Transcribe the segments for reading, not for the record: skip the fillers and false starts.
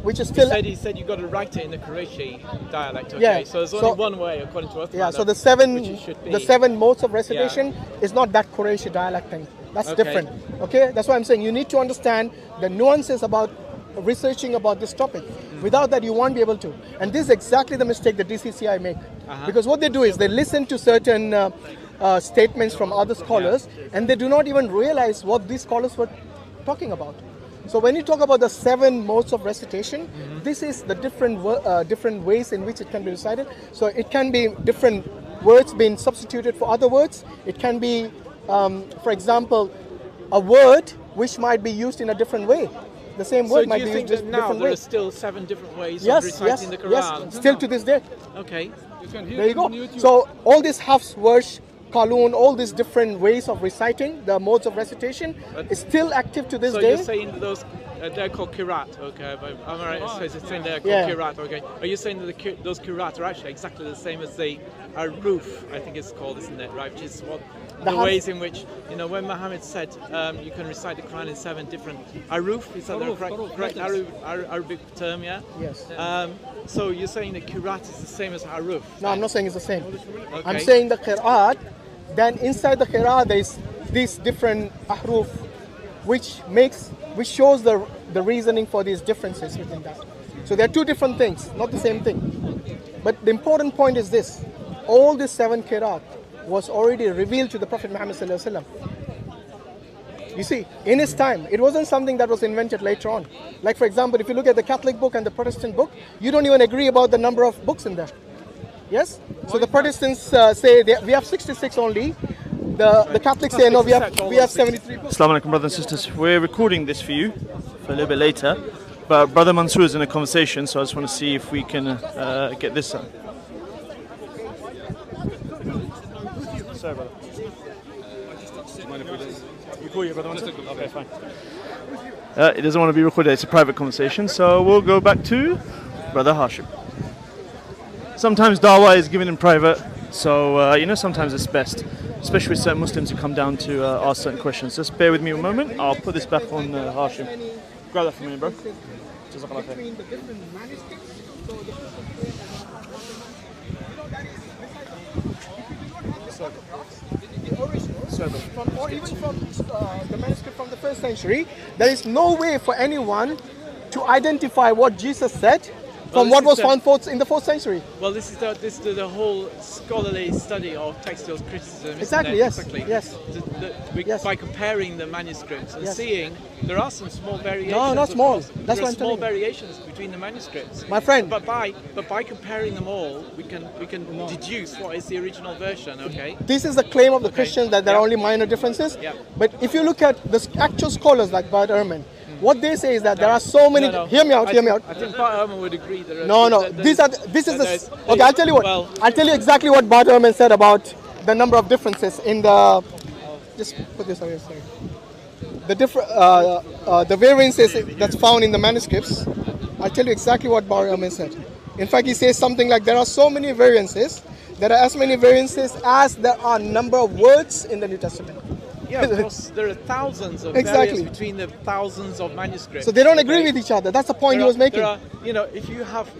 which is still... He said you got to write it in the Qurayshi dialect, okay? Yeah. So there's only one way, according to us. Yeah, so the seven modes of recitation is not that Qurayshi dialect thing. That's different, okay? That's why I'm saying you need to understand the nuances about researching about this topic. Without that, you won't be able to. And this is exactly the mistake that DCCI make. Because what they do is they listen to certain statements from other scholars, and they do not even realize what these scholars were talking about. So when you talk about the 7 modes of recitation, this is the different ways in which it can be recited. So it can be different words being substituted for other words. It can be, for example, a word which might be used in a different way. The same word might be used in a different way. So do you think that now there are still 7 different ways of reciting the Quran? Yes, still to this day. Okay. There you go. So all these hafs, warsh, qalun, all these different ways of reciting, the modes of recitation, is still active to this day. So you're saying those, they're called kirat, okay? I'm right, saying they're called kirat, okay? Are you saying that those kirat are actually exactly the same as the aruf, I think it's called, isn't it, right? Which is what the ways in which, you know, when Muhammad said you can recite the Quran in 7 different aruf, is that the correct Arabic term, yeah? Yes. So you're saying that kirat is the same as aruf? No, I'm not saying it's the same. Okay. I'm saying the qira'at, then inside the qira'at there is these different ahruf, which shows the reasoning for these differences within that. So there are 2 different things, not the same thing. But the important point is this: all these 7 qira'at was already revealed to the Prophet Muhammad ﷺ. You see, in his time, it wasn't something that was invented later on. Like, for example, if you look at the Catholic book and the Protestant book, you don't even agree about the number of books in there. Yes? So the Protestants say we have 66 only. The Catholics say no, we have 73 books. Assalamu alaikum, brothers and sisters. We're recording this for you for a little bit later, but Brother Mansoor is in a conversation, so I just want to see if we can get this on. Sorry, brother. Okay, fine. It doesn't want to be recorded. It's a private conversation, so we'll go back to Brother Hashim. Sometimes dawah is given in private, so you know, sometimes it's best, especially with certain Muslims who come down to ask certain questions. Just bear with me a moment. I'll put this back on Hashim. Grab that for me, bro. Jazakallah khair. Or even from the manuscript from the 1st century, there is no way for anyone to identify what Jesus said from what was found in the 4th century. Well, this is the whole scholarly study of textual criticism. Exactly. Yes. Exactly. Yes. By comparing the manuscripts and seeing there are some small variations. No, not small. That's there what I'm telling you. Small variations between the manuscripts. My friend. But by comparing them all, we can deduce what is the original version. Okay. This is the claim of the Christians, that there are only minor differences. Yeah. But if you look at the actual scholars like Bart Ehrman, what they say is that there are so many. Hear me out. Hear me out. I think Bart Ehrman would agree that. Okay, I'll tell you what. I'll tell you exactly what Bart Ehrman said about the number of differences in the. Just put this away. Sorry. The variances that's found in the manuscripts. I'll tell you exactly what Bart Ehrman said. In fact, he says something like there are so many variances. There are as many variances as there are number of words in the New Testament. Yeah, of course, there are thousands of variants between the thousands of manuscripts. So they don't agree with each other. That's the point he was making. You know, if you have,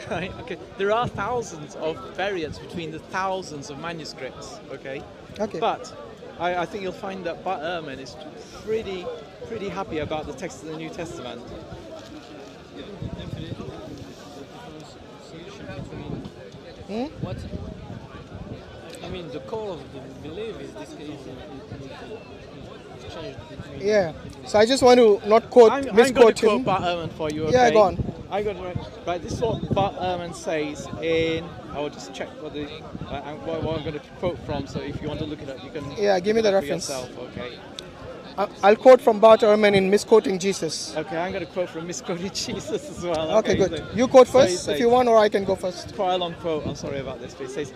right? Okay, there are thousands of variants between the thousands of manuscripts. Okay. Okay. But I think you'll find that Bart Ehrman is pretty happy about the text of the New Testament. What? I mean, the core of the belief is this case changed between. Yeah. So I just want to not quote, misquote him. I'm going to quote Bart Ehrman for you. Okay? Yeah, go on. I got it right. This is what Bart Ehrman says in. I will just check what I'm going to quote from. So if you want to look it up, you can. Yeah, give me the reference. Yourself, okay. I'll quote from Bart Ehrman in Misquoting Jesus. Okay, I'm going to quote from Misquoting Jesus as well. Okay, good. You quote first if you want, or I can go first. Quite a long quote, I'm sorry about this, but he says,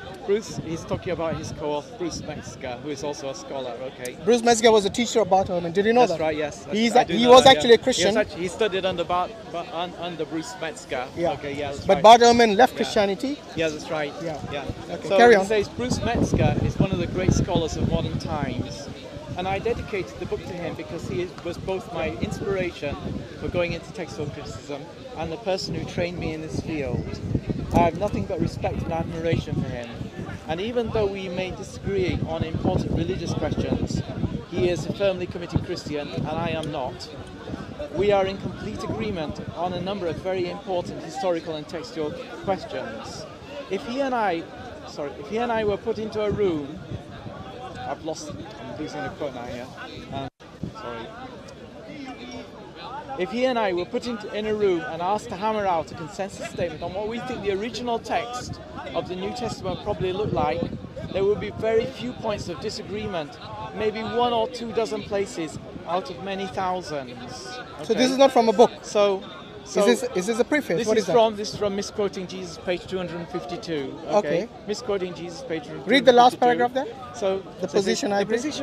he's talking about his co-author, Bruce Metzger, who is also a scholar, okay? Bruce Metzger was a teacher of Bart Ehrman, did you know that? That's right, yes. He was actually a Christian. He studied under Bruce Metzger. Yeah. Okay, yeah, that's but right. Bart Ehrman left Christianity. Yeah, that's right. Yeah. Yeah. Okay, so carry on. He says, Bruce Metzger is one of the great scholars of modern times. And I dedicated the book to him because he was both my inspiration for going into textual criticism and the person who trained me in this field. I have nothing but respect and admiration for him. And even though we may disagree on important religious questions, he is a firmly committed Christian and I am not. We are in complete agreement on a number of very important historical and textual questions. If he and I were put into a room, I'm losing the quote now here. Sorry. If he and I were put in a room and asked to hammer out a consensus statement on what we think the original text of the New Testament probably looked like, there would be very few points of disagreement, maybe 1 or 2 dozen places out of many thousands. Okay? So this is not from a book. So is this a preface? This is from Misquoting Jesus, page 252. Okay. Misquoting Jesus, page 252. Read the last paragraph there. So the position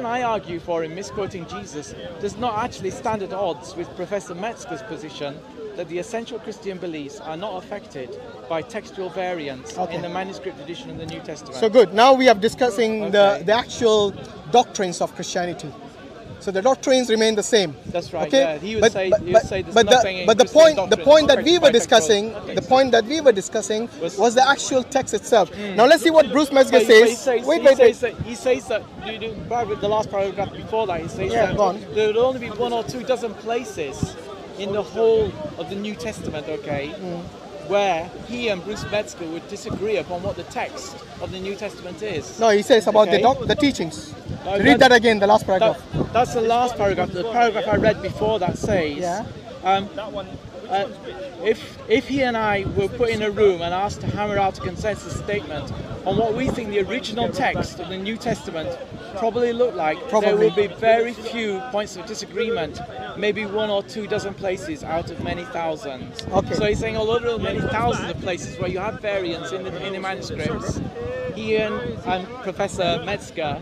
I argue for in Misquoting Jesus does not actually stand at odds with Professor Metzger's position that the essential Christian beliefs are not affected by textual variants in the manuscript edition of the New Testament. So good. Now we are discussing the actual doctrines of Christianity. So the doctrines remain the same. That's right. Okay? Yeah. He would say there's nothing in but the Christian point that we were discussing, was the actual text itself. Now let's see what Bruce Metzger says. He says that the last paragraph before that, he says that there would only be 1 or 2 dozen places in the whole of the New Testament, where he and Bruce Metzger would disagree upon what the text of the New Testament is. No, he says about the teachings. Read that again, the last paragraph. That's the last paragraph. The paragraph I read before that says, if he and I were put in a room and asked to hammer out a consensus statement on what we think the original text of the New Testament probably looked like, there would be very few points of disagreement, maybe 1 or 2 dozen places out of many thousands. Okay. So he's saying although there are many thousands of places where you have variants in the manuscripts, he and Professor Metzger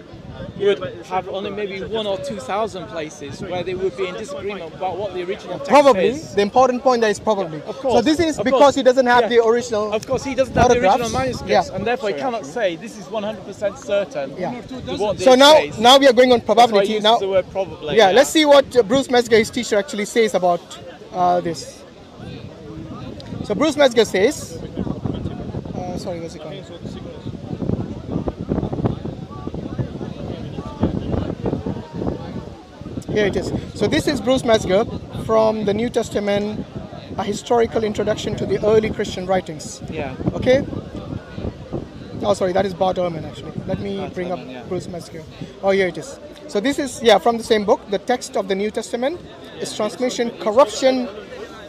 would have only maybe 1 or 2,000 places where they would be in disagreement about what the original text is. The important point there is probably. Of course. So this is because he doesn't have the original. Of course, he doesn't have the original manuscripts, and therefore he cannot say this is 100% certain. What so now we are going on probability. That's why he uses the word probably. Yeah, let's see what Bruce Metzger, his teacher, actually says about this. So Bruce Metzger says, sorry, where's it going? Here it is. So this is Bruce Metzger from the New Testament, a historical introduction to the early Christian writings. Yeah. Okay? Oh, sorry, that is Bart Ehrman actually. Let me bring up Bruce Metzger. Oh, here it is. So this is, from the same book, the text of the New Testament, its transmission, corruption,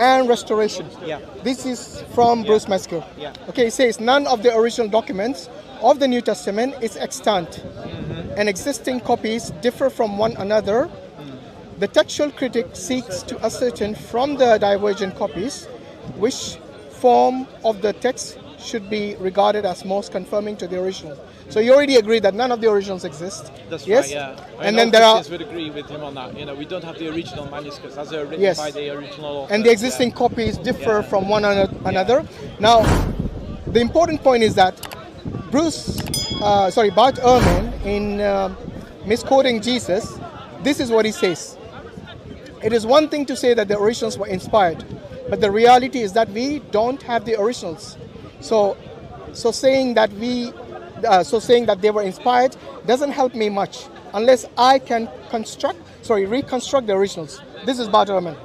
and restoration. Yeah. This is from Bruce Metzger. Yeah. Okay, it says, none of the original documents of the New Testament is extant, and existing copies differ from one another. The textual critic seeks to ascertain from the divergent copies which form of the text should be regarded as most confirming to the original. So you already agree that none of the originals exist. That's yes? right, yeah. And then there are... would agree with him on that. You know, we don't have the original manuscripts as they're written by the original author. And the existing copies differ from one another. Now, the important point is that Bart Ehrman, in Misquoting Jesus, this is what he says. It is one thing to say that the originals were inspired, but the reality is that we don't have the originals. So saying that they were inspired doesn't help me much unless I can reconstruct the originals. This is Bart Ehrman.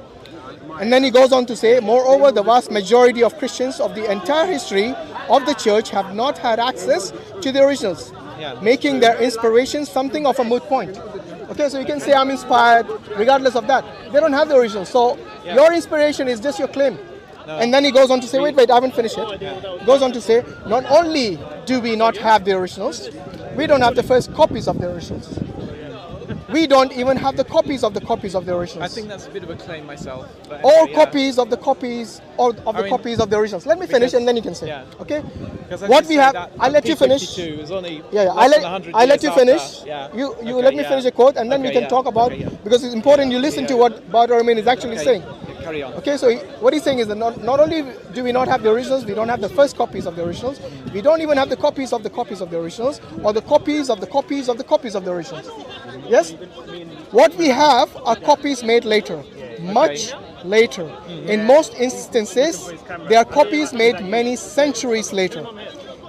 And then he goes on to say, moreover, the vast majority of Christians of the entire history of the church have not had access to the originals, making their inspiration something of a moot point. Okay, so you can say I'm inspired regardless of that. They don't have the original. So your inspiration is just your claim. No. And then he goes on to say, wait, I haven't finished it. He goes on to say, not only do we not have the originals, we don't have the first copies of the originals. We don't even have the copies of the originals. I think that's a bit of a claim myself. But all copies of the copies copies of the originals. Let me finish and then you can say. Yeah. Okay? What we have, I'll let you finish. I'll let you finish. You let me finish the quote and then we can talk about, because it's important you listen to what Bart Ehrman is actually saying. Carry on. Okay, so what he's saying is that not only do we not have the originals, we don't have the first copies of the originals, we don't even have the copies of the originals, or the copies of the copies of the copies of the originals. Yes? What we have are copies made later, much later. In most instances, they are copies made many centuries later.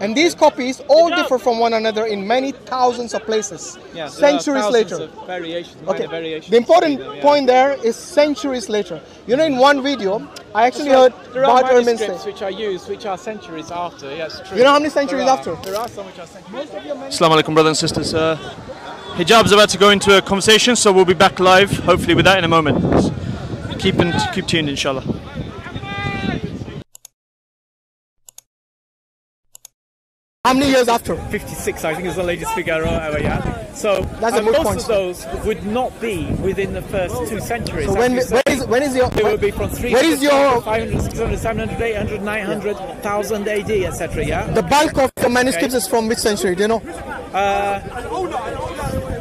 And these copies all differ from one another in many thousands of places. Yeah, centuries later. Variations, okay. Variations the important point there is centuries later. You know, in one video, I actually heard Bart Ehrman say, which are used, which are centuries after. Yes, true. You know how many centuries after? There are some which are centuries. Assalamu alaikum, brothers and sisters. Hijab's about to go into a conversation, so we'll be back live, hopefully with that in a moment. Keep tuned, inshallah. How many years after? 56, I think is the latest figure ever, yeah. So that's a most of those would not be within the first 2 centuries. So when is your... They will be from 300, 500, 600, 700, 800, 900, 1000 AD, etc., yeah? The bulk of the manuscripts is from which century, do you know?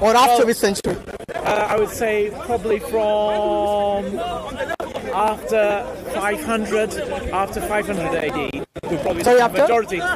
Or after which century? I would say probably from after 500 AD. Sorry, after?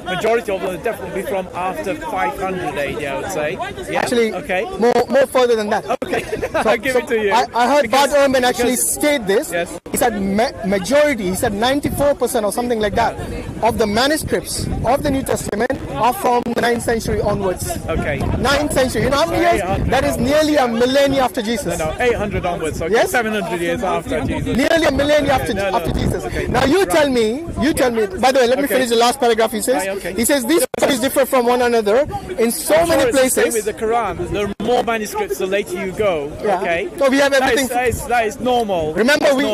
Majority of them will definitely be from after 500 AD, I would say. Yeah? Actually, okay. more further than that. Okay, I'll give it to you. I heard Bart Ehrman actually state this. Yes. He said majority, he said 94% or something like that, of the manuscripts of the New Testament are from the 9th century onwards. Okay. 9th century. You know how many years? That is nearly a millennia after Jesus. No, 800 onwards. Okay. Yes? 700 years after Jesus. Nearly a millennia after Jesus. Okay. Now you tell me, by the way, let me finish the last paragraph he says. He says these copies differ from one another in so many places. Same with the Quran. There are more manuscripts the later you go. Yeah. Okay. So we have everything. That is normal. Remember, we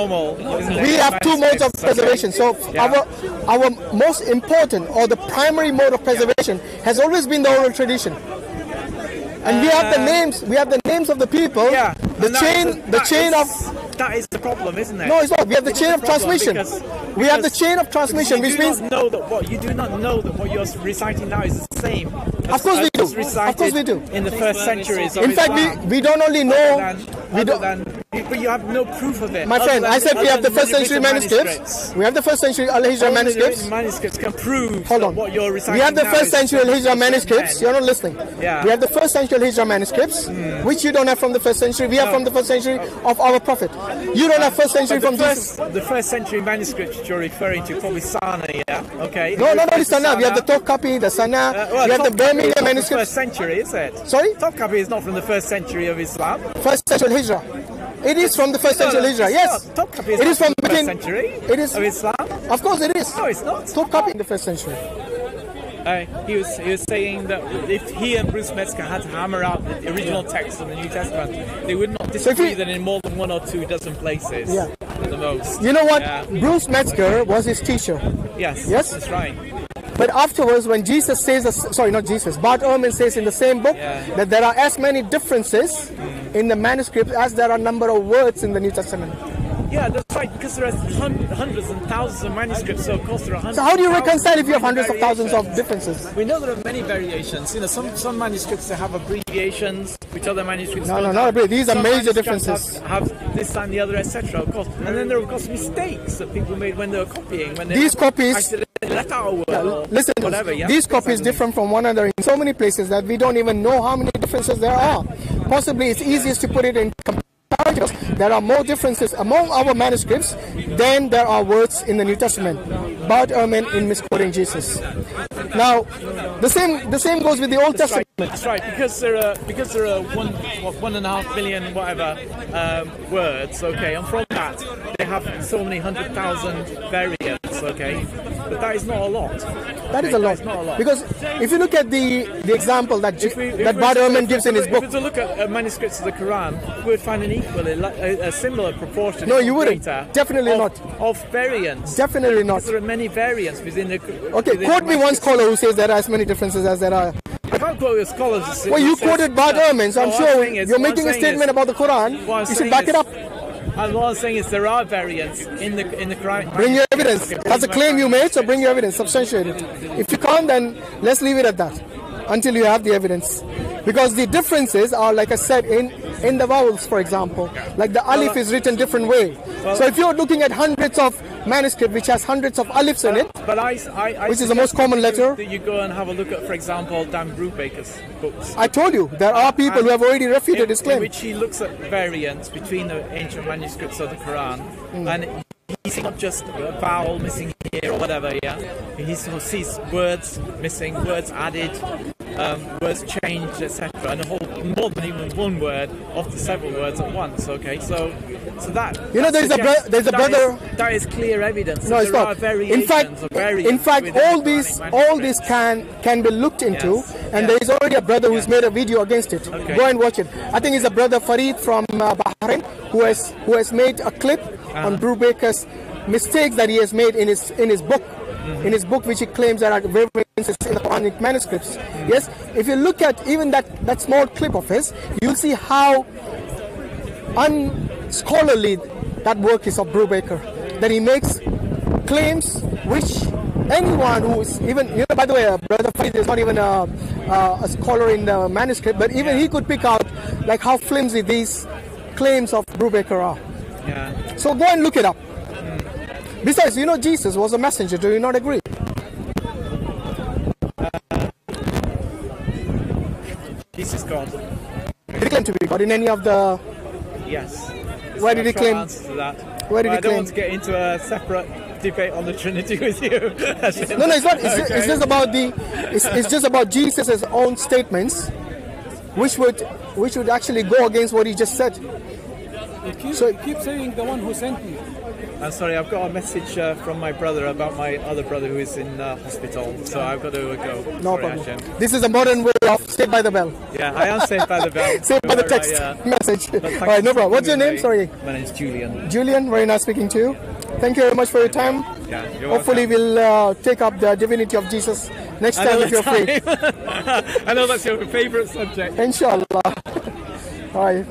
have 2 modes of preservation. So our most important or the primary mode of preservation has always been the oral tradition. And we have the names. We have the names of the people. Yeah. The chain of. That is the problem, isn't it? No, it's not. We have the chain of transmission. We have the chain of transmission, which means you do not know that what you're reciting now is the same. Of course we do. Of course we do. In the first centuries. In fact, we don't only know. But you have no proof of it. My friend, I said we have the first century manuscripts. We have the first century Al-Hijra manuscripts. Manuscripts can prove what you're reciting. We have the first century Al-Hijra manuscripts. You're not listening. Yeah. We have the first century Al-Hijra manuscripts, which you don't have from the first century. We have from the first century of our Prophet. You don't have first century from Jesus. The first century manuscripts you're referring to, probably Sana, yeah? Okay. No, not only Sana. We have the top copy, the Sana. We have the Birmingham manuscript. First century, is it? Sorry? Top copy is not from the first century of Islam. First century Al-Hijra. It is from the first century Al-Hijra, yes. Top copy is it is from the first century of Islam. Of course it is. No, it's not. Top copy in the first century. He was saying that if he and Bruce Metzger had to hammer out the original text of the New Testament, they would not disagree that in more than 1 or 2 dozen places. Yeah. At the most. You know what? Yeah. Bruce Metzger was his teacher. Yes. Yes? That's right. But afterwards, when Jesus says, not Jesus, Bart Ehrman says in the same book that there are as many differences in the manuscript as there are number of words in the New Testament. Yeah, that's right, because there are hundreds and thousands of manuscripts, so of course there are hundreds. So how do you reconcile if you have hundreds of thousands of differences? We know there are many variations. You know, some manuscripts have abbreviations, which other manuscripts don't not abbreviations. These are major differences. Have this and the other, etc. Of course, and then there are of course mistakes that people made when they were copying. When they these copies. Let out a word listen, whatever, yeah? These copies differ from one another in so many places that we don't even know how many differences there are. Possibly it's easiest to put it in comparative. There are more differences among our manuscripts than there are words in the New Testament. Bart Ehrman in misquoting Jesus. Now, the same goes with the Old Testament. That's right, because there are 1.5 billion whatever words. Okay, and from that they have so many 100,000 variants. Okay, but that is not a lot. That is a lot. Not a lot. Because if you look at the example that Bart Ehrman gives in his book, if we were to look at manuscripts of the Quran, we would find a similar proportion. No, you wouldn't. Definitely not. Of variants. Definitely not. There are many variants within the. Okay, quote me one scholar who says there are as many differences as there are. I can't quote your scholars. Well, you quoted Bart Ehrman, so I'm sure you're making a statement about the Quran. You should back it up. And what I'm saying is there are variants in the Quran. Bring your evidence. That's a claim you made, so bring your evidence, substantiate it. If you can't, then let's leave it at that until you have the evidence. Because the differences are, like I said, in in the vowels, for example. Like the alif is written different way. So if you're looking at hundreds of manuscript which has hundreds of alifs in it, which is the most common letter, that you go and have a look at, for example, Dan Brubaker's books. I told you there are people who have already refuted his claim. In which he looks at variants between the ancient manuscripts of the Quran, and he sees not just a vowel missing here or whatever, yeah. He sort of sees words missing, words added, words changed, etc., and a whole more than even one word, often several words at once. Okay, so that there's a brother. That is clear evidence. No, it's not. In fact, all these can be looked into, and there is already a brother who's made a video against it. Okay. Go and watch it. I think it's a brother Farid from Bahrain who has made a clip on Brubaker's mistakes that he has made in his book. In his book, which he claims that are variances in the Quranic manuscripts. Yes, if you look at even that small clip of his, you'll see how unscholarly that work is of Brubaker. That he makes claims which anyone who is even, by the way, Brother Farid is not even a scholar in the manuscript, but even he could pick out like how flimsy these claims of Brubaker are. Yeah. So go and look it up. Besides, Jesus was a messenger. Do you not agree? Jesus God. Did he claim to be God in any of the... Yes. Where did he claim? Answer to that. Where did he I don't want to get into a separate debate on the Trinity with you. No, it's not. It's just about it's just about Jesus' own statements, which would actually go against what he just said. You keep saying the one who sent me. I'm sorry, I've got a message from my brother about my other brother who is in hospital, so I've got to go. No problem. This is a modern way of Saved by the Bell. Yeah, I am Saved by the Bell. Saved by the text message. All right, no problem. What's your name? Sorry. My name is Julian. Julian, very nice speaking to you. Thank you very much for your time. Yeah, you're Hopefully we'll take up the divinity of Jesus next time if you're free. I know that's your favourite subject. Inshallah. All right.